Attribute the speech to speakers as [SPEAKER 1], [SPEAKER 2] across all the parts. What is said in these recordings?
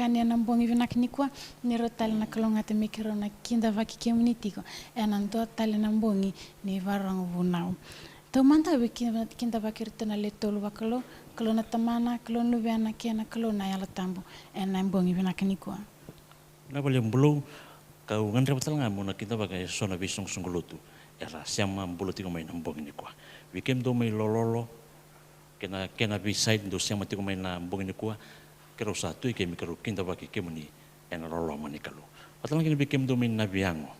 [SPEAKER 1] talangani anambongi vinaknikwa niro tali na kalonga te mikiro na kinda vaki kemunitiko enanto tali nambongi ni varang vunau. Tau manta we kinda vaki ritana le tolu vakalo kalona tamana kalona viana kena kalona yala tambo enambongi vinaknikwa.
[SPEAKER 2] Na bale mbulo kau ngandre batalanga mo na kinda vaki sona visong sungulutu era siama mbulo tiko mai nambongi nikwa. We came do mai lololo kena beside do siama tiko mai na mbongi nikwa. Kero satu ke mikro kinda baki kemuni ena rolo manikalu. Patalang kini bikem do min nabiango.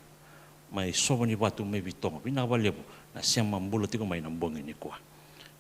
[SPEAKER 2] Mai sobani batu mai bitongo bina balebu na siama mbulo tiko mai nambongi ni kwa.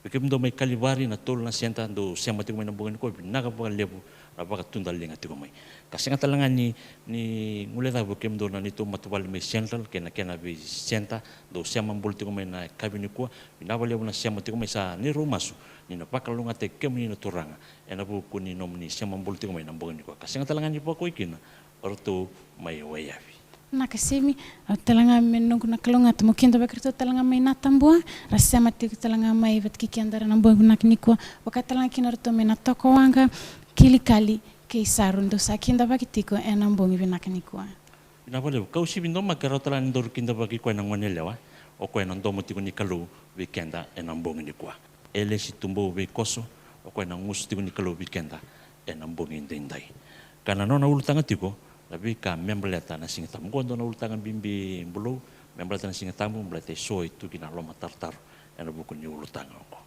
[SPEAKER 2] Bikem do mai kalibari na tol na sienta do siama tiko mai nambongi ni kwa binaga balebu na baka tunda linga tiko mai. Kasi nga talanga ni ngule da bikem do na nito matubali mai central kena bi sienta do siama mbulo tiko mai na kabini kwa bina balebu na siama tiko mai sa ni rumasu. Nina pakalunga te kemuni na turanga ena buku ni nomni siama mbulu tiko mai nambongi ko kasi ngatalanga ni poko ikina orto mai wayavi
[SPEAKER 1] nakasemi talanga menong na kalunga te mokinda bakirto talanga mai natambua rasema tiko talanga mai vatki kiandara nambongi nakniko wakatalanga kinarto mai natoko wanga kilikali ke sarundo sakinda bakitiko ena mbongi vinakniko
[SPEAKER 2] ina vale kausi bindo makarotala ndor kinda bakiko ena ngwanelewa o ko ena ndomo tiko ni kalu weekenda ena mbongi ni kwa Elesi Tupou Veikoso o koe na ngusu tiko ni kalau weekenda e na mbongi ndendai. Kana no na ulutanga tiko labi ka membleta na singatamu kondo na ulutanga bimbi mbulu membleta na singatamu mbleta soi tu kina loma tartar e na buku ni ulutanga ko.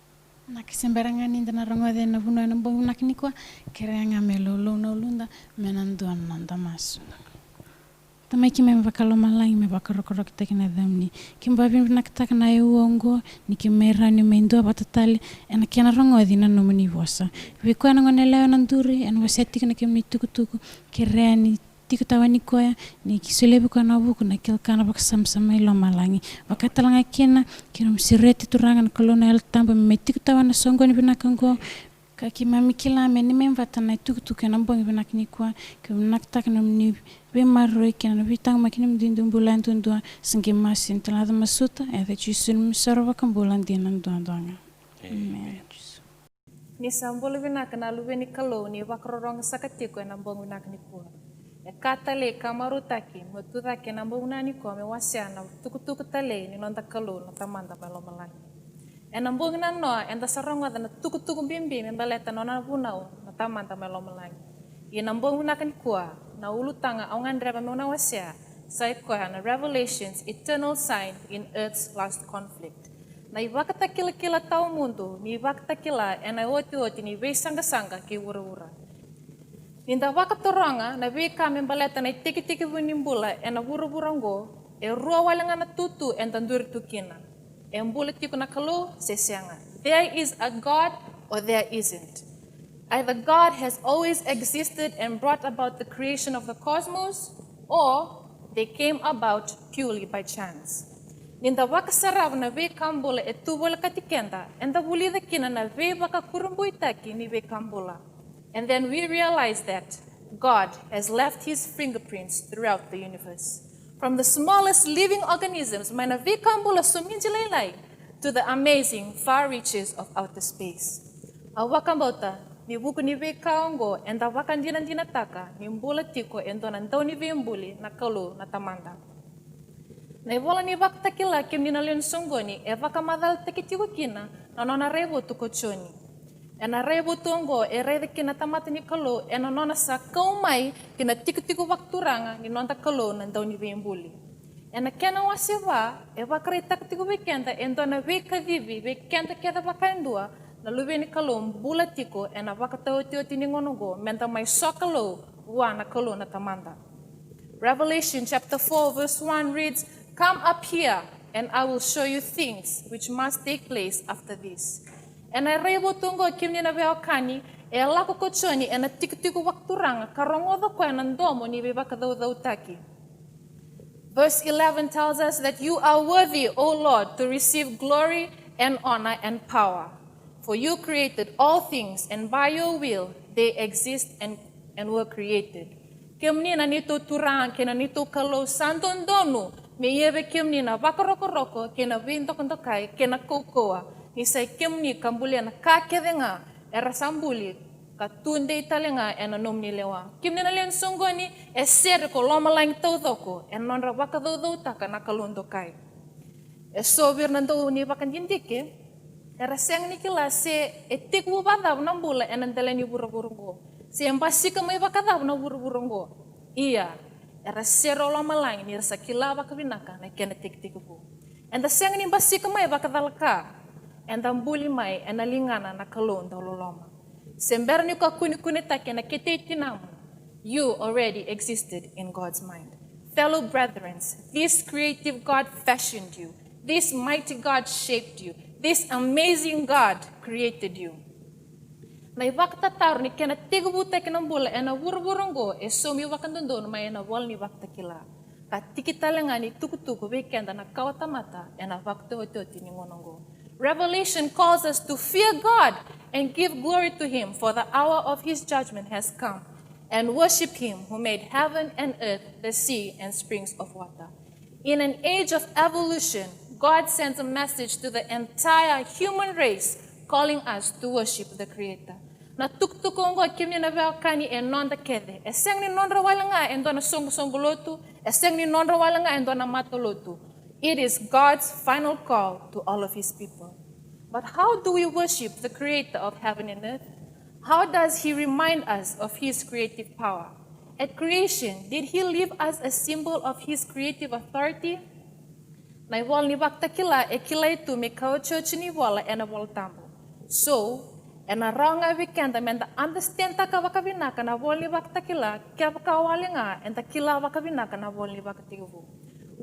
[SPEAKER 1] Na kisembarangan inda na rongode na buno na mbongi naknikwa kereanga melolo na ulunda menanduan nanda masu. Tamai kime mbakalo malangi me bakarokoro kitaki na dhamni. Kimbabi nakitaka na uongo ni kimera ni meindoa batatali ena kiana rongodi na nomuni vosa. Vikuwa na ngonelewa na nduri ena wasetika na kimni tukutuku kirea ni tikutawani koya ni kisulebi kwa na buku na kilkana bakasamsama ilo malangi. Wakatalanga kina msireti turanga na kolona el tambo me tikutawana songo ni binakango kaki mami kila ni memvata na tukutuku na mbongi binaknikwa nakitaka na mni we maroi kena vitang makini mdindu bulan tundua sengi masin telada masuta eta chisun misarwa kambulan dinan duandanga amen
[SPEAKER 3] ni sambolo vinak na lubeni kalo ni wakrorong sakatiko na mbongi naknikwa e katale kamarutaki mutuda kena mbongi ko me wasiana tukutuku tale ni nonda kalo na tamanda balomalani ena mbongi na no enda saronga na tukutuku bimbi me baleta nona bunau na tamanda balomalani ina mbongi naknikwa na ulutanga aungan reba meuna wasia sai koya na Revelations eternal sign in earth's last conflict na ibakata kila tau mundo ni ibakata kila ena oti ni we sanga ki ura ninda wakatoranga na we kame baleta na tiki winimbula ena burango e rua walanga na tutu en tandur tukina e mbula tiku na kalo sesianga there is a God or there isn't. Either God has always existed and brought about the creation of the cosmos, or they came about purely by chance. Ninda wakasarav na ve kambula e tubola katikenda, and the bulida kina na ve waka kurumbuitaki ni ve kambula. And then we realize that God has left his fingerprints throughout the universe. From the smallest living organisms, mana ve kambula suminjilai, to the amazing far reaches of outer space. Awakambota, ni buku ni ve kaongo enda wakan dina taka ni mbula tiko endo na ndau ni ve mbuli na kalu na tamanda. Na ibola ni wakta kila kim ni na leon songoni e waka madal tekitiko kina na nona rebo tuko choni. E na rebo tongo e rede kina tamata ni kalu e na nona sa kaumai kina tiko wakturanga ni nonta kalu na ndau ni ve mbuli. E na kena wasiwa e wakare takitiko wekenda endo na ve kavivi wekenda keda wakaindua na lubeni kalo mbula tiko e na wakataoti ni ngonogo menta mai sokalo wa na kalo na tamanda. Revelation chapter 4 verse 1 reads, "Come up here and I will show you things which must take place after this." E na rebo tungo kimni na veokani e lako kochoni e na tiko wakturanga karongodo ko e na ndomo ni ve wakadautaki. Verse 11 tells us that you are worthy, O Lord, to receive glory and honor and power. For you created all things, and by your will they exist and were created. Kemni na nito turang, kena nito kalo santon donu, me yebe kemni na wakaroko, kena vintokontokai, kena kokoa, ni say kemni kambulia na kakedenga, era sambuli, ka tunde italenga ena nomni lewa. Kim nina len songoni e ser ko loma lang tautoko en nonra waka taka na kalundo kai. E sobir nando ni wakan yindike era seng ni kila se etik bu badaw na bula enan teleni buru-burungo. Se embasi ka may bakadaw na buru-burungo. Iya, era sero loma lang ni rasa kila bakabinaka na kena tik-tik bu. And the seng ni basi ka may bakadalaka. And the buli may enalingana na kalon loma. Sember ni ka kuni take na kete tinamu. You already existed in God's mind. Fellow brethren, this creative God fashioned you. This mighty God shaped you. This amazing God created you. Na iwakta tar ni kena tigubuta kinambula ena wurburungo e somi wakandondon ma ena wal ni wakta kila. Ka tikitalengani tukutuku wekenda na kawatamata ena wakta hototi ni ngonongo. Revelation calls us to fear God and give glory to Him, for the hour of His judgment has come, and worship Him who made heaven and earth, the sea, and springs of water. In an age of evolution, God sends a message to the entire human race, calling us to worship the Creator. Na tuktukongo kimni na kani e nonda kede. E seng ni nondra walanga e ndona songo-songolotu. E seng ni nondra walanga e ndona matolotu. It is God's final call to all of His people. But how do we worship the Creator of heaven and earth? How does He remind us of His creative power? At creation, did He leave us a symbol of His creative authority? Na iwal ni wakta kila e kila itu me kao church ni wala ena wal tambo. So, ena raunga weekend menda understand taka wakabinaka na wal ni wakta kila kia wakawalinga enta kila wakabinaka na wal ni wakatigu.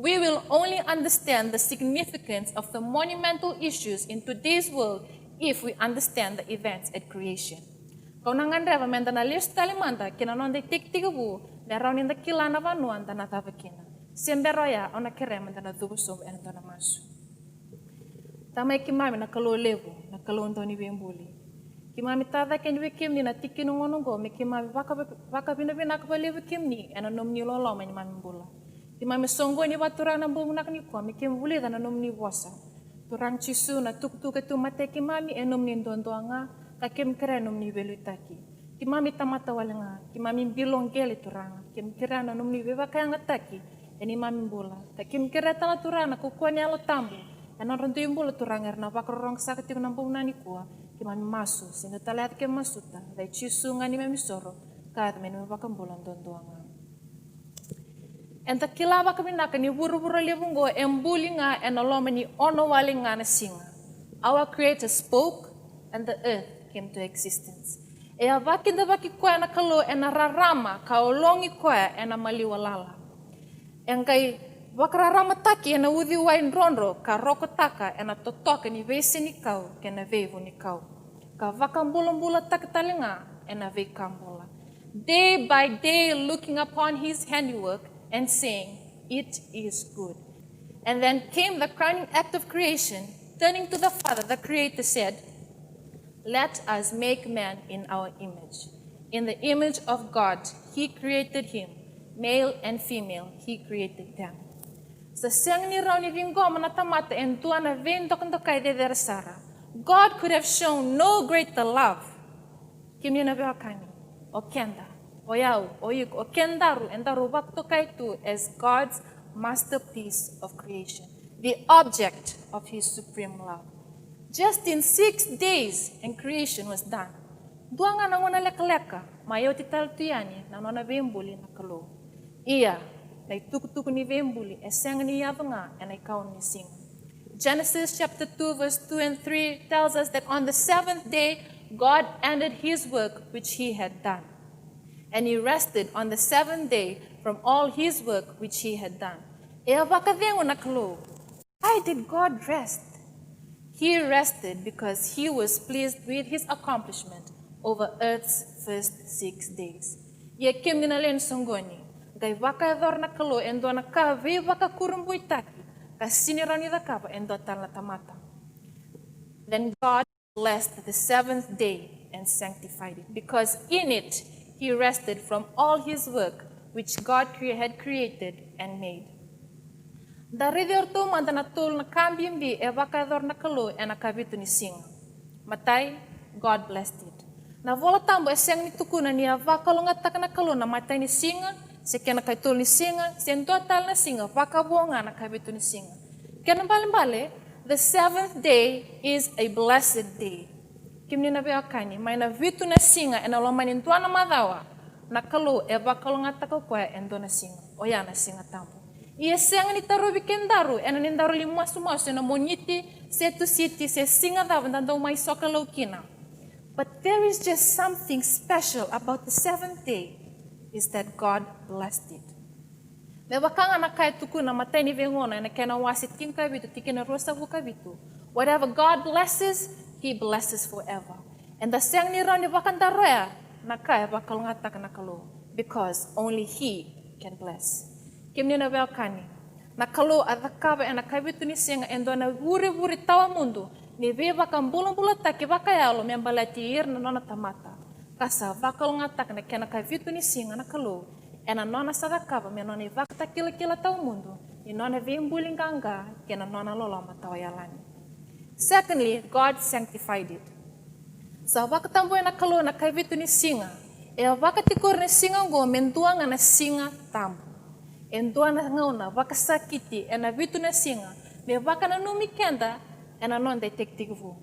[SPEAKER 3] We will only understand the significance of the monumental issues in today's world if we understand the events at creation. Kau nangandreva menda na lius talimanda kina nonde tik-tigubu me rauninda kila na vanuanda na tavakina. Semberoya ona kerema na dubuso en dona masu. Tamai kimami na kalo levu na kalo ndoni bembuli. Kimami tada ken we kimni na tikinu ngonongo me kimami waka bina ka levu kimni ena nomni lolo mani mami bula. Kimami songo ni batura na bunak ni ko me kim buli na nomni bosa. Turang chisu na tuk tu mate kimami enomni ndondoanga ka kim kere nomni belutaki. Kimami tamata walanga kimami bilong gele turanga kim kere na nomni beba kaya ngataki. Eni mami bola, takim kira tala turana kukuani alo tambu, ena rontu imbola turanger na bakrorong sakati kunampu nani kuah, ki mami masu, sehingga talat ke masuta, dai cisu ngani mami soro, kaat meni bakam bolan dondoanga. Enta kilaba kabinaka ni buru-buru lebungo embulinga ena lomani ono walinga na singa. Our Creator spoke, and the earth came to existence. Ea vakinda vaki koe na kalo ena rarama kaolongi koe ena maliwalala. Engkai wakararama taki ena udhi wain ronro ka rokotaka ena totoka ni vese ni kau kena vevo ni kau. Ka vakambula-mbula takatalinga ena veikambula. Day by day looking upon His handiwork and saying, it is good. And then came the crowning act of creation, turning to the Father, the Creator said, let us make man in our image. In the image of God, He created him. Male and female, He created them. Sa siyang ni raw ni Vingo manatamata en tuana vendok kay de dersara. God could have shown no greater love. Kimni na beakani, o kenda, o yau, o yuk, o kendaru, and daru bakto kay tu as God's masterpiece of creation, the object of His supreme love. Just in 6 days, and creation was done. Duanga na wana leka-leka, mayo tital tuyani na nona bembuli na kalo. Iya, na itukutuku ni vembuli, eseng ni yavanga, and I count ni sing. Genesis chapter 2, verse 2 and 3 tells us that on the 7th day, God ended His work which He had done. And He rested on the 7th day from all His work which He had done. Why did God rest? He rested because He was pleased with His accomplishment over earth's first 6 days. Ye kim ginalen songoni. Gai waka ador na kalo endo na ka ve waka kurumbuy taki ka sinirani da kapa endo tala tamata. Then God blessed the 7th day and sanctified it, because in it He rested from all His work which God had created and made. Dari diorto manda na tul na kambimbi e waka ador na kalo e na kabitu ni singa. Matai, God blessed it. Na vola tambo seng ni tukuna ni avakalonga takana kalona matai ni singa, se kena kaitol ni singa, se total na singa, vakabonga na kabitu ni singa. Kena bale, the seventh day is a blessed day. Kimni na beakani, mai na vitu na singa ena lomani ntuana madawa, na kalo e vakalonga takakwa endo na singa, oya na singa tambo. Ia seng ni tarubi kendaru, ena ni ndaru li masu na moniti, se tu siti, se singa dawa, ndandau mai soka laukina. But there is just something special about the seventh day, is that God blessed it. Me wakanga na kai tuku na matai ni vengona na kena wasit king kabitu tikina rosa vukabitu. Whatever God blesses, He blesses forever. And the sang ni rani wakanda roya na kai wakal ngatak na kalo, because only He can bless. Kimni na welkani na kalo adakaba na kabitu ni singa endo na wuri tawa mundo. Ni beba kan bulan-bulan tak bakayalo membalati ir na nona tamata. Kasa bakal ngatak na kena kavitu ni singa na kalo. Ena nona sadakaba me nona vakta kila tau mundo. Ni nona vimbuling ganga kena nona loloma tawayalani. Secondly, God sanctified it. Sa vakatambo na kalo na kavitu ni singa. E vakatikor ni singa go mentuanga na singa tambo. Endua na ngauna vakasakiti ena vitu na singa. Me vakana numikenda ena non detective vo.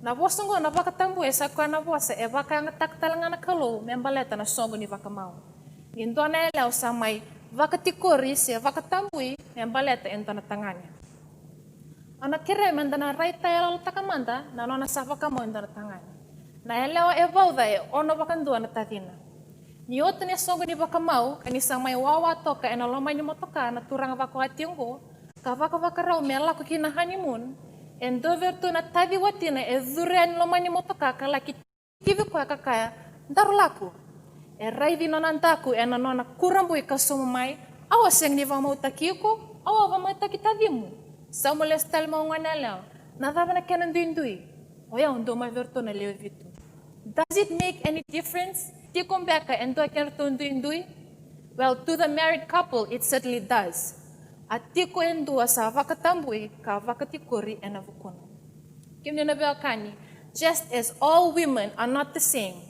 [SPEAKER 3] Na vosongo na vakatambu esa kwa na vosa e vaka ngatak talanga na kalo membaleta na songo ni vakamau. Ngindo na ele samai vakatikori se vakatambui membaleta ento na tanganya. Ana kere menda na raita ela takamanda na nona sa vakamau ento na tanganya. Na ele e vauda e ono vakandua na tadina. Ni oto ni songo ni vakamau kanisa mai wawa toka ena lomai ni motoka na turanga vakuatingo ka vaka mela ko kina honeymoon. En dovertu na tadi watina e zurian lomani motoka kala kivi kwa kakaya ndaru laku. E raivi nonantaku e na nona kurambu i kasumu mai awa seng ni vama utakiko awa vama utakitadimu. Samu le stal maungana leo na dava na kena ndui. Oya undo mai vertu na leo vitu. Does it make any difference? Tikumbeka endo kertu ndui? Well, to the married couple it certainly does. Atiko endua sa vakatambui ka vakatikori ena vukuna. Kimni na beakani, just as all women are not the same,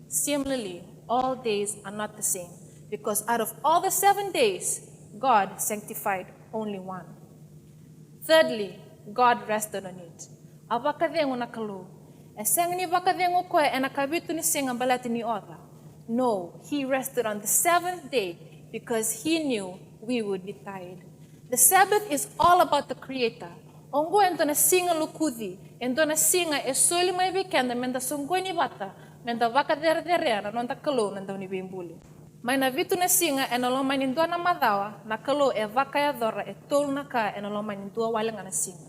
[SPEAKER 3] similarly, all days are not the same. Because out of all the 7 days, God sanctified only one. Thirdly, God rested on it. Avakadengu na kalu. Eseng ni vakadengu koe ena kabitu ni singa balati ni oda. No, He rested on the 7th day because He knew we would be tired. The Sabbath is all about the Creator. Ongo ento na singa lukudi, ento na singa e soli mai weekend menda songoi ni bata, menda vaka dere na nonta kalo nanda ni bimbuli. Mai na vitu na singa e na loma ni ndua na madawa, na kalo e vaka ya dora e tolu na ka e na loma ni ndua walenga na singa.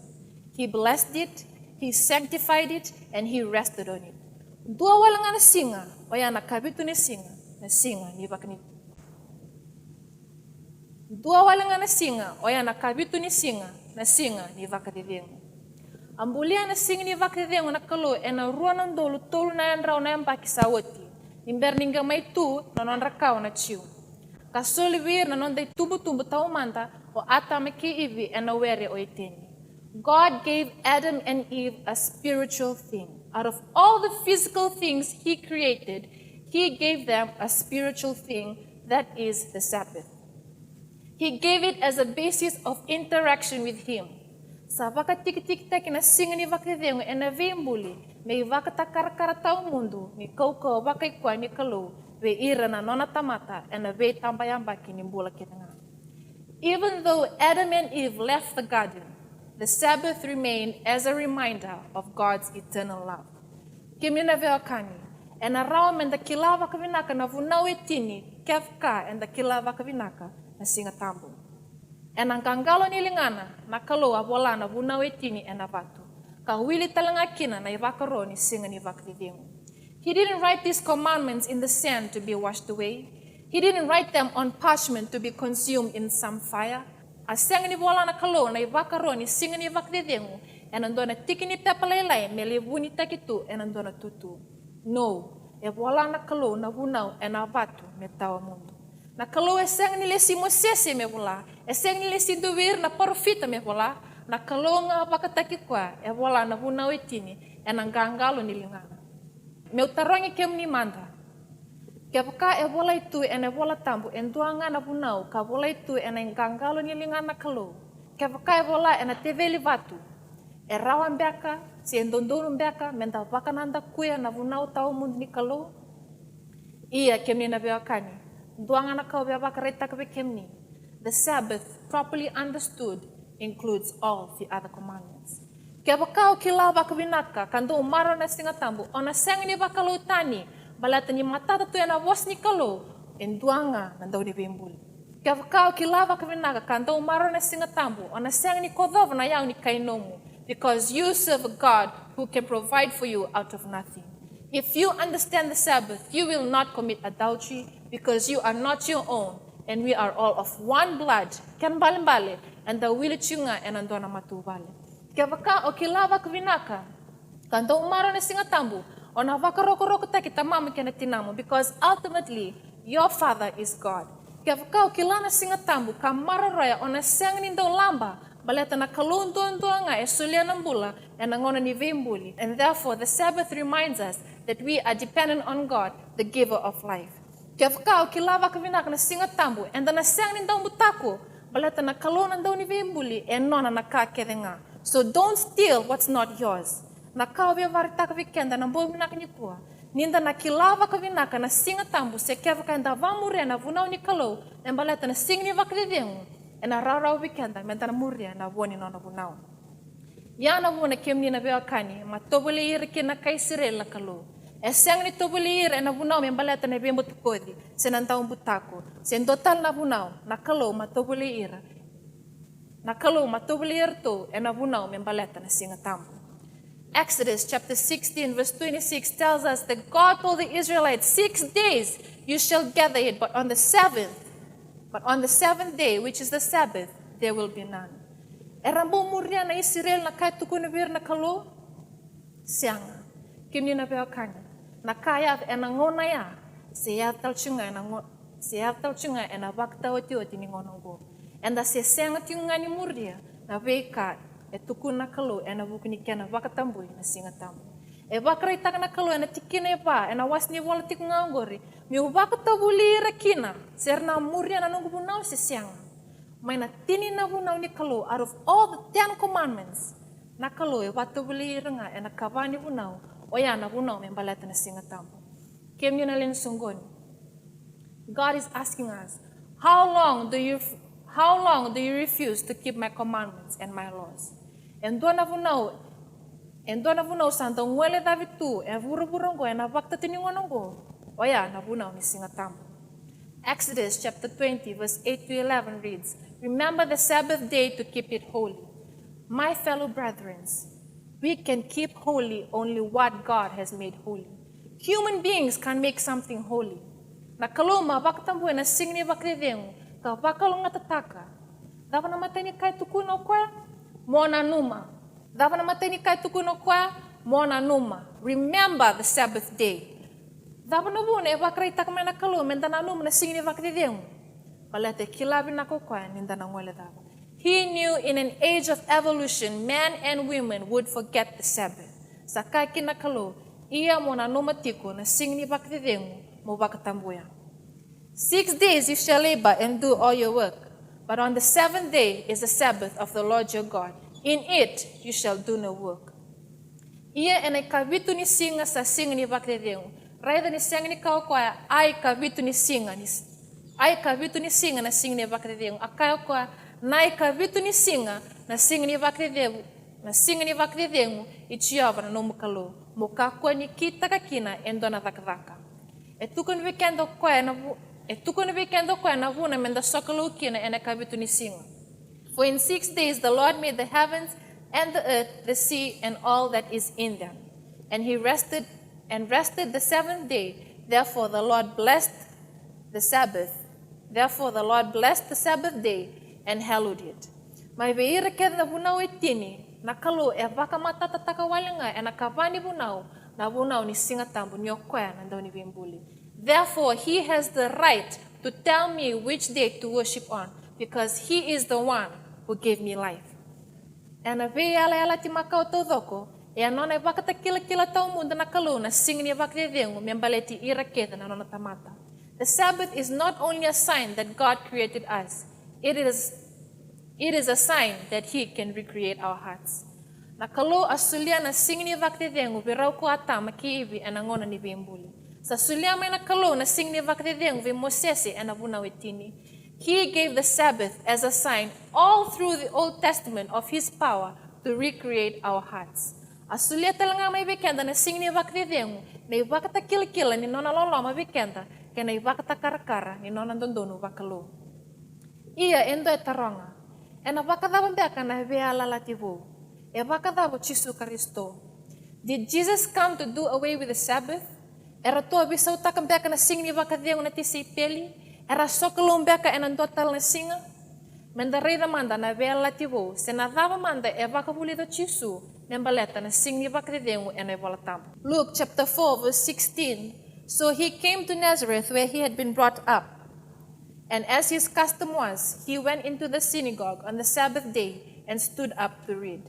[SPEAKER 3] He blessed it, He sanctified it, and He rested on it. Ndua walenga na singa, oya na kabitu ni singa ni vaka ni dua walenga na singa, oya na kabitu ni singa ni vakadedengu. Ambulia na singa ni vakadedengu na kalo e na rua na ndolu tolu na yandrau na yambaki sawoti. Nimber ninga mai tu na nondra kao na chiu. Kasoli vir na nondai tubu taumanda o ata meki ivi e na were o iteni. God gave Adam and Eve a spiritual thing. Out of all the physical things He created, He gave them a spiritual thing, that is the Sabbath. He gave it as a basis of interaction with Him. Sa vaka tik-tik-tak na singa ni vakadengu e na vimbuli, may vaka takara tau mundo, ni kau vaka ikwa ni kalau, ve ira na nona tamata, e na ve tambayambaki ni mbula kinanga. Even though Adam and Eve left the garden, the Sabbath remained as a reminder of God's eternal love. Kimi na veakani, e na rao menda kilava kavinaka na vunau etini, kefka and the kilava kavinaka, na singa tambo. E na gangalo nilingana na kaloa wala na vunau etini e na vatu. Ka wili talanga kina na ivakaro ni singa ni vakridengu. He didn't write these commandments in the sand to be washed away. He didn't write them on parchment to be consumed in some fire. A singa ni wala na kaloa na ivakaro ni singa ni vakridengu e na ndona tiki ni pepalailai me levuni takitu e na ndona tutu. No, e wala na kaloa na vunau e na vatu me tawa mundo. Na kalau eseng nilesi Mosese me vola, eseng nilesi duwir na profita me vola, na kalau nga pakataki kwa, e vola na vunau etini, e na gangalo nilingana. Meu tarongi kem ni manda. Kia waka e wola itu e ne wola tambu e nduanga na punau ka wola itu e na ngangalo ni linga na kalo. Kia waka e wola e na teveli vatu. E rawa mbeka, si e ndondonu mbeka, menda waka nanda kuya na punau tau mundi ni kalo. Ia kem ni na beakani. Nduanga na kau bea waka reita kabe kem ni. The Sabbath, properly understood, includes all the other commandments. Kia waka o ki la waka winaka, kando umaro na singa tambu, ona senga ni waka lo tani, balata ni matata tu ena was ni kalo, enduanga nandau ni bembuli. Kia waka o ki la waka winaka, kando umaro na singa tambu, ona senga ni kodova na yau ni kainomu, because you serve a God who can provide for you out of nothing. If you understand the Sabbath, you will not commit adultery, because you are not your own, and we are all of one blood. Ken bale and the wili chunga and andona matubale. Kia waka o ki la waka winaka, kando umaro na singa tambu, ona waka roko ta kita mama kena tinamu, because ultimately your father is God. Kia waka o ki la na singa tambu, ka mararoya ona senga ni ndau lamba, baleta na kalunduanga e sulia nambula and angona ni vembuli. And therefore the Sabbath reminds us that we are dependent on God, the giver of life. Kia waka o ki la waka winaka na singa tambu, and na senga ni ndau mutako, baleta na kalona ndau ni vembuli e nona na ka kedenga. So don't steal what's not yours. Na kau bia varitaka vikenda na mbo minaka ni kua. Ninda na kilava ka vinaka na singa tambu se keva ka nda vamuria na vunau ni kalau na baleta na sing ni vakridengu e na rarau vikenda menta na muria na voni no na vunau. Ya na vona kemni na beakani ma tobole ir ke na kaisire la kalau. E sang ni tobole ir e na vunau me baleta na bembo tukodi se na ndau butako. Se total na vunau na kalau ma tobole ir. Na kalau ma tobole ir to e na vunau me baleta na singa tambu. Exodus chapter 16 verse 26 tells us that God told the Israelites, 6 days you shall gather it, but on the seventh day, which is the Sabbath, there will be none. Erambo muria na Israel na kai tuku na vir na kalo sianga. Kimni na beakani. Na kaya e na ngona ya se ya talchunga e na wakta oti oti ni ngonongo. Enda se sianga tiunga ni muria na veika e tuku na kalo e na vukuni kena wakatambui na singa tambu. E wakareitaka na kalo e na tikina e pa e na wasni wala tiku ngangori. Mi wakatambuli ira kina ser na muria na nungu bunau se sianga. Mai na tini na bunau ni kalo out of all the 10 commandments. Na kalo e watambuli ira nga e na kavani bunau o ya na bunau me baleta na singa tambu. Kemni na len sungoni. God is asking us, how long do you refuse to keep my commandments and my laws? Endona vunau santa ngwele davitu e vuruburongo e na wakta tiningonongo. Oya na vunau ni singa tambu. Exodus chapter 20 verse 8 to 11 reads, remember the Sabbath day to keep it holy. My fellow brethren, we can keep holy only what God has made holy. Human beings can make something holy. Na kaloma waktambu e na singni wakridengu ka wakalonga tataka. Dava na mateni kai tukuno kwa mona numa. Dava na mateni kai tukuno kwa mona numa. Remember the Sabbath day. Dava na bune wakreita kama na kalo menda na numa na singni wakridengu. Balete kilabi na kwa ninda na ngwele dava. He knew in an age of evolution, men and women would forget the Sabbath. Sakai kina kalo ia mona numa tiko na singni wakridengu mo wakatambuya. 6 days you shall labor and do all your work. But on the 7th day is the Sabbath of the Lord your God. In it you shall do no work. Ia ena kavitu ni singa sa singa ni wakridengu. Raida ni singa ni kau kwa ai kavitu ni singa na singa ni wakridengu. Akai kwa nai kavitu ni singa na singa ni wakridengu. Na singa ni wakridengu ichiava na nomu kalo. Mokakua ni kita kakina endona vakavaka. Etukun weekend kwa na na vuna menda sokalo kina ena kavitu ni singa. For in 6 days the Lord made the heavens and the earth, the sea, and all that is in them. And he rested the 7th day. Therefore the Lord blessed the Sabbath day and hallowed it. Mai veira keda bunau etini na kalo e vaka matata takawalenga ena kavani bunau na bunau ni singa tambu ni okoya na ndau ni vimbuli. Therefore, he has the right to tell me which day to worship on, because he is the one who gave me life. And a ve ala ti makao todoko, E a nona e wakata kila tau mundo na kalu na sing ni wakdedengu membaleti ira keta na nona tamata. The Sabbath is not only a sign that God created us, it is a sign that He can recreate our hearts. Na kalu asulia na sing ni wakdedengu virau ko atama kiivi anangona ni vimbuli. Sa sulia mai na kalu na sing ni wakdedengu vi Mosese anavuna wetini. He gave the Sabbath as a sign all through the Old Testament of His power to recreate our hearts. Asulia talanga mai vikenda na sing ni wakdedengu na iwakata kila ni nona loloma vikenda kena iwakata karakara ni nona dondonu wakalu. Ia endo e taronga. Ena wakadava mbeka na vea lalativu. E wakadava Chisu Kristo. Did Jesus come to do away with the Sabbath? Era toa bisa utaka mbeka na sing ni wakadengu na tisi peli? Era sokalo mbeka ena total na singa? Menda reida manda na vea lalativu. Sena dava manda e wakabuli do Chisu. Membaleta na sing ni wakadengu ena evolatam. Luke chapter 4 verse 16. So he came to Nazareth where he had been brought up. And as his custom was, he went into the synagogue on the Sabbath day and stood up to read.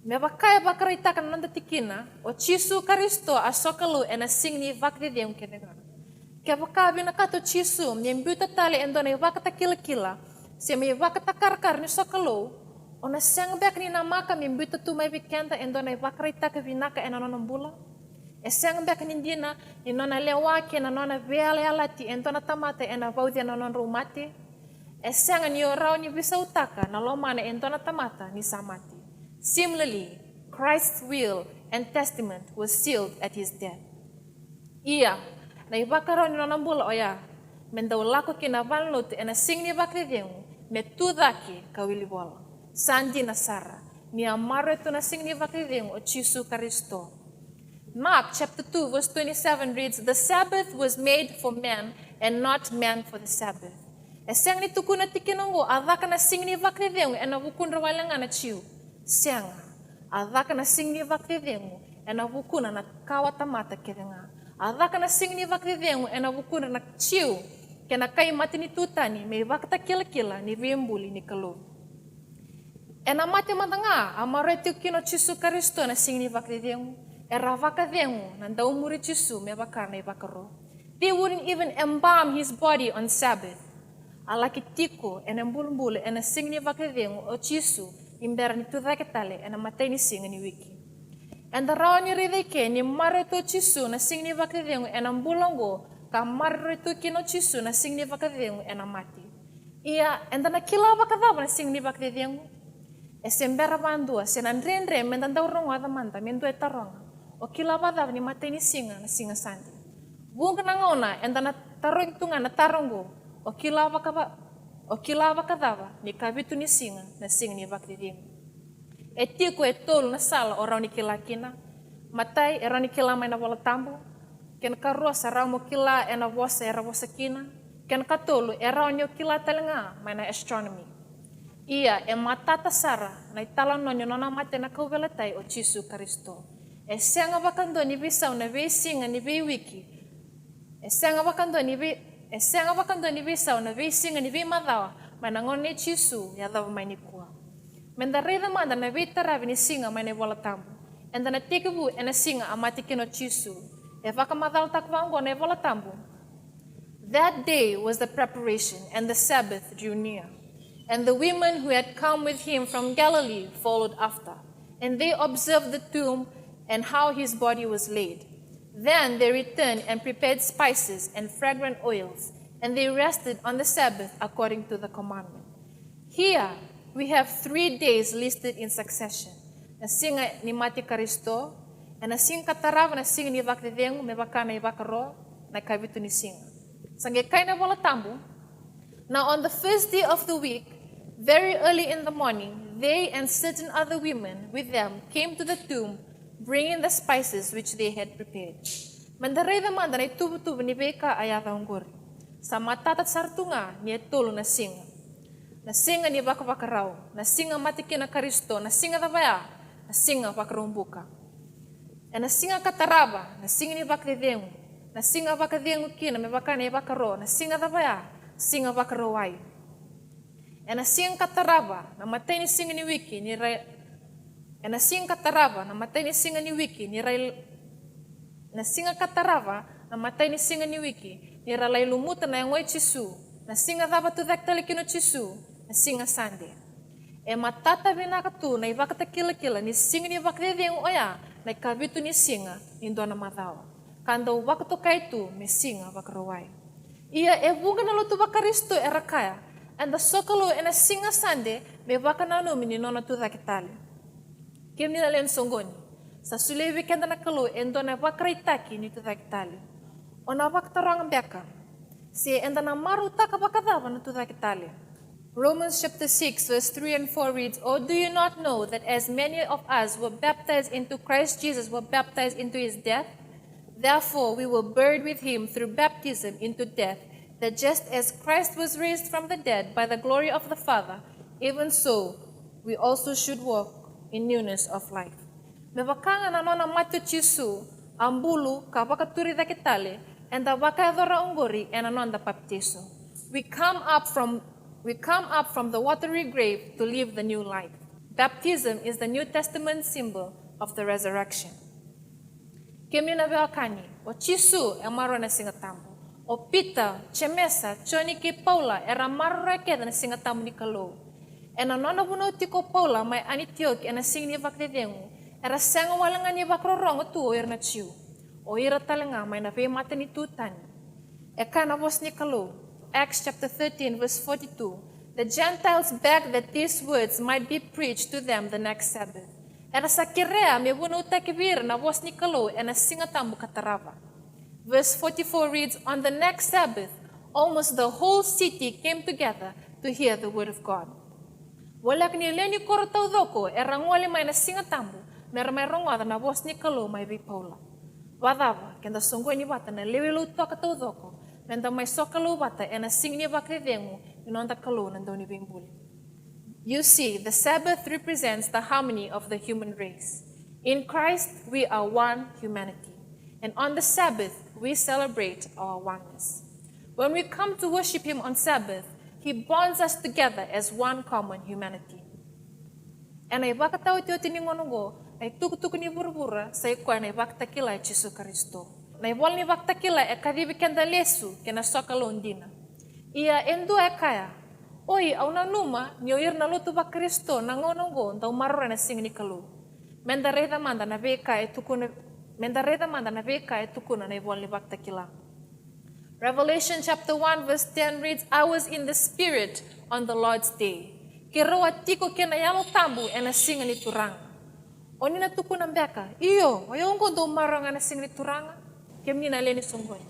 [SPEAKER 3] Me wakaya bakarita kan nanda tikina, o Chisu Kristo asokalo ena sing ni wakdedengu kenega. Ke wakabi na kato Chisu, membuta tali endo na wakata kila, se me wakata karkar ni sokalo, ona sang bek ni namaka membuta tu mai vikenda endo na wakarita ke vinaka ena nonambula. E sang bek ni dina, ni nona lewa ke na nona veale alati ento na tamate ena vaudia na non rumati. E sang ni orau ni bisa utaka na lomane ento na tamata ni samati. Similarly, Christ's will and testament was sealed at his death. Ia, na ibakaro ni nonambula oya, mendau lako kina vanlut ena sing ni bakredengu, me tudaki kawilibola. Sanji na sara, ni amaro ito na sing ni bakredengu o Chisu Kristo. Mark chapter 2 verse 27 reads, the Sabbath was made for man and not man for the Sabbath. E sang ni tukuna tikinongo, adaka na sing ni bakredengu ena vukundra walanga na chiu. Sianga, adaka na sing ni wakdedengu, ena vukuna na kawatamata kerenga. Adaka na sing ni wakdedengu, ena vukuna na chiu, kena kai mati ni tutani, me wakata kila ni viembuli ni kalu. Ena mati matanga, amaretu kino Chisu Kristo na sing ni wakdedengu, era wakadengu, nanda umuri Chisu me wakana wakaro. They wouldn't even embalm his body on Sabbath. Alaki tiko, ena mbulumbulu, ena sing ni wakdedengu o Chisu, imbera ni tuda ketale ena matei ni singa ni wiki. Enda rawa ni rideke ni mareto Chisu na sing ni wakadengu ena mbulongo ka mareto kino Chisu na sing ni wakadengu ena mati. Ia enda na kila wakadava na sing ni wakadengu. E sembera bandua senan rendre menda rongo ada manta mendo etaronga. O kila wakadava ni matei ni singa na singa sandi. Bunga na ngona enda na tarong tunga na tarongo. O kila wakadava ni kabitu ni singa na singa ni wakdedengu. E tiko e tolu na sala orau ni kila kina. Matai era ni kila mai na wala tambu. Ken karua sarau mo kila ena vosa era vosa kina. Ken katolu era ni kila talenga mai na astronomy. Ia e matata sara na italan no nona mate na kauvelatai o Chisu Kristo. E senga wakando ni bisa na ve singa ni ve wiki. E senga wakando ni bisa na ve singa ni ve madawa manangon ni Chisu ya dawa mai ni kua. Menda reda manda na ve taravi ni singa mai ni wala tambu. Enda na tekevu ena singa amati kino Chisu. E waka madal takwango na wala tambu. That day was the preparation and the Sabbath drew near. And the women who had come with him from Galilee followed after. And they observed the tomb and how his body was laid. Then they returned and prepared spices and fragrant oils, and they rested on the Sabbath according to the commandment. Here we have 3 days listed in succession. Na singa ni mati Kristo, na singa katarava na singa ni wakdedengu me wakana i wakaro na kavitu ni singa. Sange kaina wala tambu. Now on the first day of the week, very early in the morning, they and certain other women with them came to the tomb, bringing the spices which they had prepared. Mandaray da manda na tubu ni beka ayata ungori. Sa matatat sartunga ni tolo na singa. Na singa ni wakaraw, na singa matiki na Kristo, na singa dabaya, na singa wakarumbuka. E na singa kataraba, na singa ni wakdedengu, na singa wakadengu kina me wakana i wakaro, na singa dabaya, singa wakarowai. E na singa kataraba, na matay ni singa ni wiki, E na singa katarava, na matai ni singa ni wiki, ni rai... Na singa katarava, na matai ni singa ni wiki, ni ralai lumuta na ngoi chisu, na singa dava tu daktali kino chisu, na singa sande. E matata vinaka tu, na ivakata kila-kila, ni singa ni vakdedeng oya, na ikavitu ni singa, ni dona madawa. Kanda wakato kaitu, me singa vakarawai. Ia e vuga na lutu vakaristo e rakaya, anda sokalo e na singa sande, me vakana numi ni nona tu dakitali. Kim ni nalen songoni, sa sulevi kenda na kalu e dona vakaritaki ni tu dakitali. Ona vakataranga beka, si enda na maru taka vakadava na tu dakitali. Romans chapter 6 verse 3 and 4 reads, "Or do you not know that as many of us were baptized into Christ Jesus were baptized into his death? Therefore we were buried with him through baptism into death, that just as Christ was raised from the dead by the glory of the Father, even so we also should walk in newness of life." Me vakanga na nona matu chisu, ambulu ka vakaturi dakitale, and the vakadora ongori and anonda baptiso. We come up from the watery grave to live the new life. Baptism is the New Testament symbol of the resurrection. Kemina veakani, o chisu e maro na singatambo. O Peter, Chemesa, Choni ki Paula era maro rake na singatambo ni kalo. E na nona vuno tiko Paula mai anitiok e na sing ni vakdedengu, era senga walanga ni vakrorongo tu o irna chiu. O ira talenga mai na ve mata ni tutani. E kana vos ni kalo. Acts chapter 13 verse 42, the Gentiles begged that these words might be preached to them the next Sabbath. Era sa kirea me vuno takivir na vos ni kalo e na singatambo katarava. Verse 44 reads, "On the next Sabbath, almost the whole city came together to hear the word of God." Walak ni leni korotau doko era ngoli mai na singatambo, mera mai rongoda na vos ni kalo mai vi Paula. Wadava, kenda songoi ni bata na lewe Lautoka tau doko, menda mai sokalu bata e na sing ni vakredengu inonda kalo na doni bimbuli. You see, the Sabbath represents the harmony of the human race. In Christ, we are one humanity. And on the Sabbath, we celebrate our oneness. When we come to worship him on Sabbath, he bonds us together as one common humanity. And ay bakataw ito tiningonongo, ay tukutuk ni burbura sa ikwa na ibaktakila Jesu Kristo. Na ibol ni baktakila e kadibikan da lesu kena sokalondina. Ia endo e kaya, oi au na numa ni oir na lutu ba Kristo na ngonongo ndau marora na sing ni kalu. Menda reda manda na veka e tukuna na ibol ni baktakila. Revelation chapter 1 verse 10 reads, "I was in the Spirit on the Lord's day. Kiroa tiko kena yalo tambu e na sing ni turanga. Oni na tukuna beka, iyo, ayongo ndau marora na sing ni turanga. Kemni na leni songoi.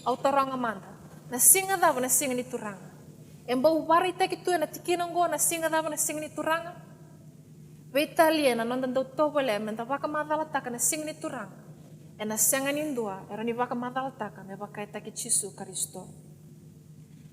[SPEAKER 3] Au taranga manda. Na singa dava na singa ni turanga. Embau bari taki tu na tikinongo na singa dava na singa ni turanga. Veitalia na nonda dau tobole menda vaka madala taka na singa ni turanga. E na senga ni ndua era ni vaka madala taka me vaka taki Jesu Kristo.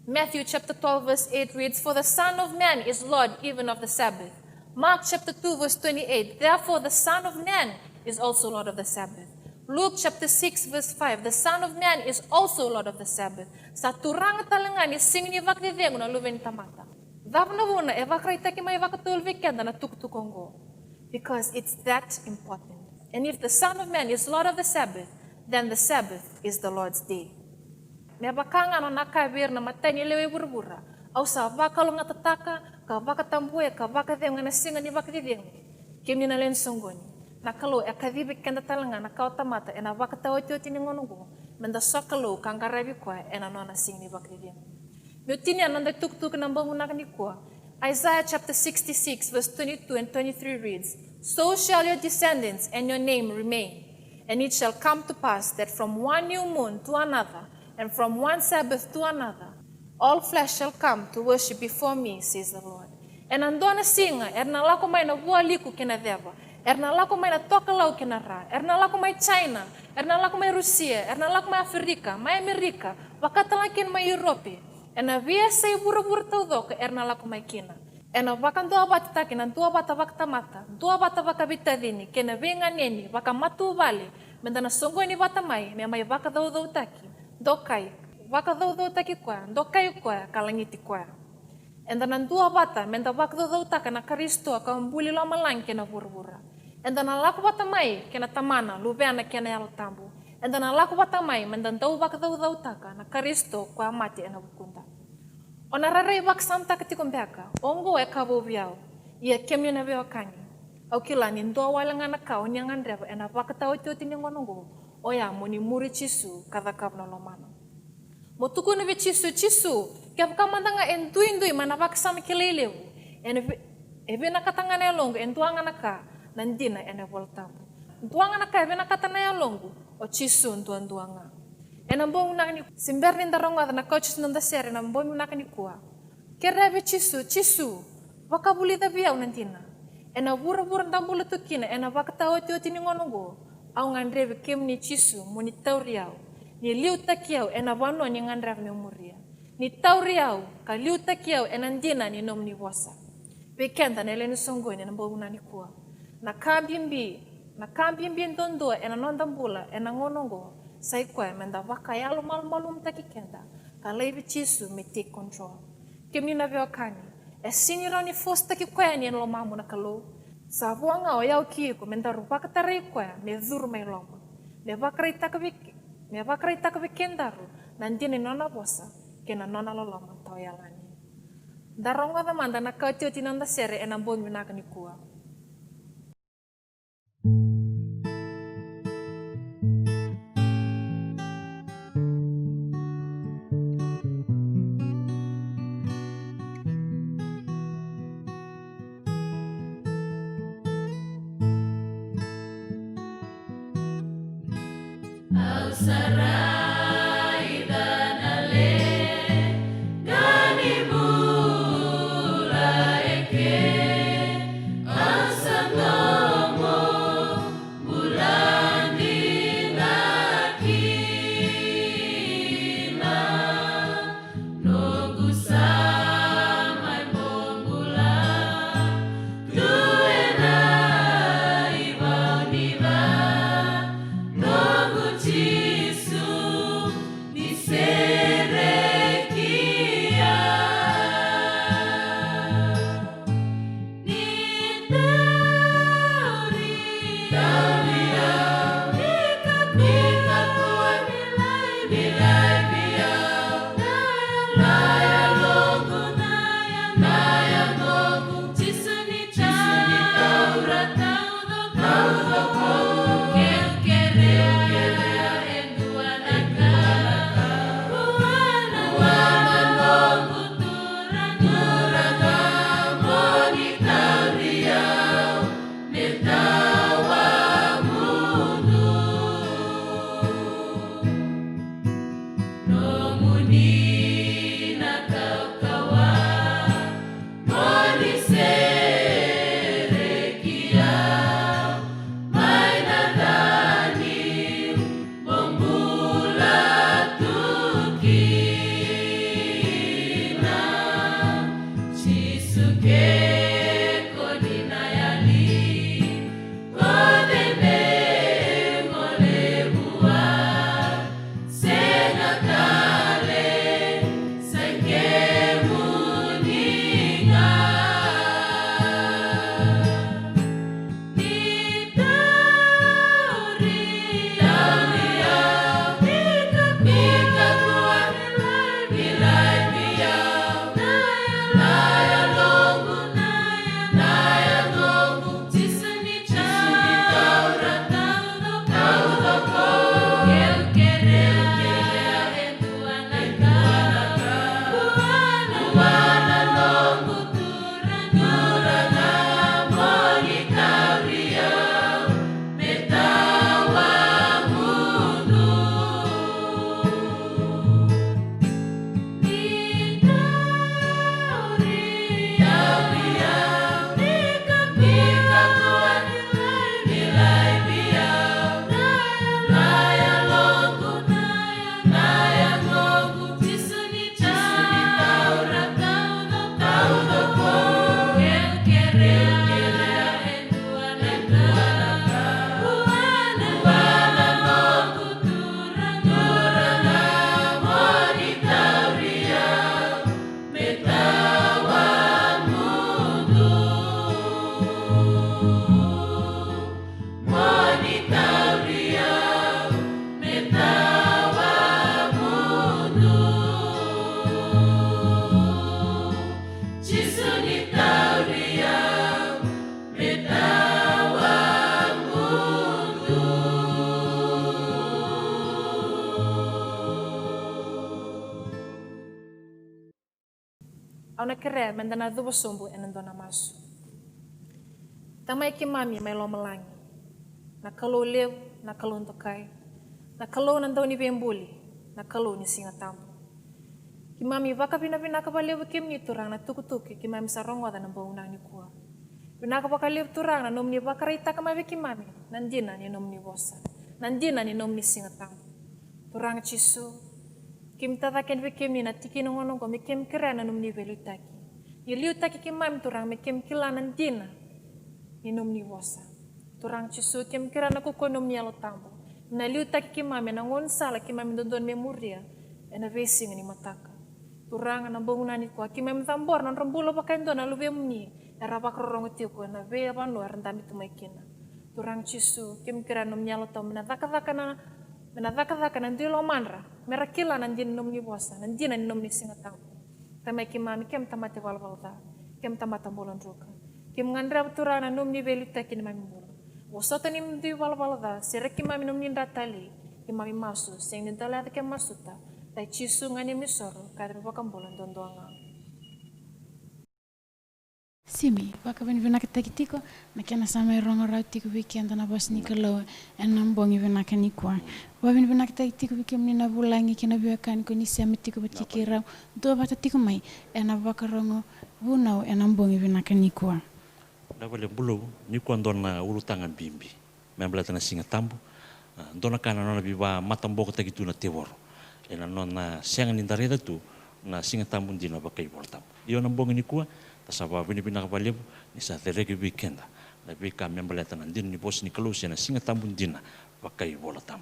[SPEAKER 3] Matthew chapter 12 verse 8 reads, "For the Son of Man is Lord even of the Sabbath." Mark chapter 2 verse 28, "Therefore the Son of Man is also Lord of the Sabbath." Luke chapter 6 verse 5, "The Son of Man is also Lord of the Sabbath." Sa turanga talangani sing ni vakdedengu na luven tamata. Davna vuna e vakraitaki mai vakatul vikenda na tuktukongo. Because it's that important. And if the Son of Man is Lord of the Sabbath, then the Sabbath is the Lord's day. Me bakanga no nakavir na matani lewe burbura. Au sa vakalo ngatataka, ka vakatambuya, ka vakadengu na singa ni vakdedengu. Kimni na len songoni. Nakalo e kadibik kenda talanga na kautamata e na vakataotio tiningonongo menda sokalo kangarabi kwa e na nona sing ni vakridia. Miutini ananda tuk na bangunak ni kwa. Isaiah chapter 66 verse 22 and 23 reads, "So shall your descendants and your name remain, and it shall come to pass that from one new moon to another, and from one Sabbath to another, all flesh shall come to worship before me, says the Lord." And andona singa erna lako mai na vualiku kena deva. Erna lako mai na toka lau kenara, erna lako mai China, erna lako mai Rusia, erna lako mai Afrika, mai Amerika, wakatalakin mai Europe, erna via say buru-buru tau doka, erna lako mai Kina. Erna wakan dua bata takin, dua bata waktamata, dua bata wakabitadini, kena venga neni, wakamatu vale, mendana songo ni bata mai, me mai waka dau taki, dokai, waka dau taki kwa, dokai kwa, kalangiti kwa. Enda nan tua bata, menda waktu Lautoka na Karisto ka mbuli lo malang kena bura-bura. Enda na laku bata mai kena tamana, lubeana kena yalo tambu. Enda na laku bata mai, menda tau waktu Lautoka na Karisto kwa mati ena bukunda. Ona rarei wak samta ketikumbeaka, ongo e kabo biao, ia kemio na veo kangi. Au kila ni ndoa walangana ka onyangan reva ena wakatau tioti ni ngonongo, oya muni muri chisu kada kabna lomana. Motuku neve chisu, kia kamandanga endui mana waksama kelelewu, eve na katangana ya longo, entuangana ka, nandina ene voltabu. Entuangana ka eve na katana ya longo, o chisu entuanga. Ena mbongu nakani, simberni ndaronga na kau chisu nanda sere, na mbongu nakani kuwa. Kerebe chisu, wakabuli tabiau nantina. Ena bura-bura ndambulu tukina, ena wakatau tioti ni ngonongo, au ngandreve kem ni chisu, muni tauriau. Ni liu takiau ena wano ni ngandreve ni umuria. Ni tauriau, ka liu takiau ena ndina ni nom ni wasa. Wekenda na eleni songo ni nambo unani kuwa. Na kambimbi ndondo ena nondambula ena ngonongo, saikwa menda waka yalo malum takikenda, ka leivi chisu me take control. Kemni na veo kani, e sinira ni fosta ki kwea ni enlo mamu na kalo. Sa buanga o yau kieko menda rupaka tarai kwea me dhuru mai loma. Me wakarai taka vikendaru nandine nona bosa kena nona loloma tau yalani. Daronga da manda na kau tio tinanda sere ena bongi naka ni kuwa.
[SPEAKER 4] Sarai dan ale gani bula eke asatomo bulan dinakina nogu samai bombula duena ibau niba nogu chisu
[SPEAKER 3] Auna kere mendana dubo sombo enandona masu. Tamai ki mami mai lo melangi. Na kalau lew, na kalau tokai. Na kalau nandoni bembuli, na kalau ni singa tambo. Ki mami vaka pina ka balew kim ni turang na tukutuki ki mami sarongo da nambau na ni kuwa. Pina ka balew turang na nomni bakarita ka mavi ki mami. Nandina ni nomni bosa. Nandina ni nomni singa tambo. Turang chisu. Kim tata ken vi kim ni na tiki nongono ko mi kim kira na nomni velutaki. Ni liutaki ki mami turang mi kim kila nandina ni nomni bosa. Turang chisu kim kira na kuko nomni alo tambo. Na liutaki ki mami na ngonsala ki mami dondon memoria ena vesing ni mataka. Turang na bangunan ko ki mami tambor na rambulo pakai ndo na lube muni era bakrorong ti ko na ve banu arndami tumaikina. Turang chisu kim kira nomni alo tambo na taka na ndilo manra merakila na ndin nomni bosa na ndina ni nomni singa tambo. Tamai ki mami kem tamate walwalda kem tamata bolon roka. Kim ngandra turang na nomni velutaki ni mami bolo. Wasota ni mdi walwalda sereki mami nomni ndatali ki mami masu seng nintala ata kem masuta. Tai chisu ngani misoro kadri wakam bolan dondoanga.
[SPEAKER 1] Simi, waka vina kitakitiko na kena sama rongo rauti ku weekend na bos ni kalau enambongi vina kanikwa. Wa vina kitakitiko wiki na bulangi kena biakan ko ni siamitiko batikira do batatiko mai ena waka rongo vunau enambongi vina kanikwa.
[SPEAKER 2] Dabale bulu ni kuandona urutangan bimbi. Membela tana singa tambu. Dona kana nona biwa matamboko takitu na teworo. Ena nona siang ni dareda tu na singa tambu dina bakai boltam. Iyo nambongi ni kuwa tasaba bini kabalibu ni sa teregi weekenda. Labi ka membela tana dina ni bos ni kalusi na singa tambu dina bakai boltam.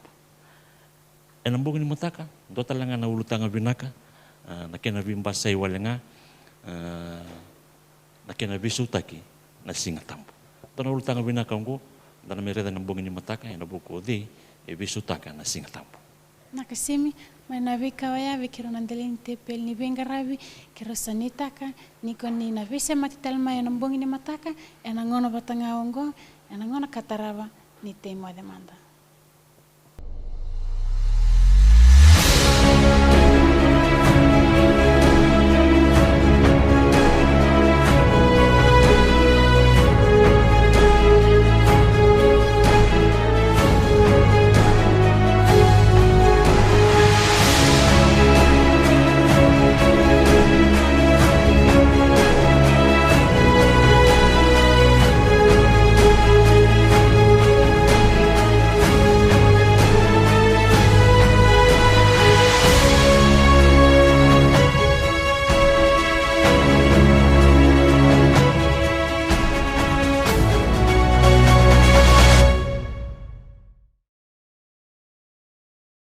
[SPEAKER 2] Ena nambongi ni mataka do talanga na ulutanga binaka na kena bimbasai walenga na kena bisutaki na singa tambu. Dona ulutanga binaka ngo dana mereda nambongi ni mataka ena buku di e bisutaka na singa tambu.
[SPEAKER 1] Nakasimi mana vika waya vikiro nandelin tepel ni bengarabi kiro sanitaka niko ni na vise matitalma ya nambongi ni mataka ena ngono batanga ongo ena ngono kataraba ni temo demanda.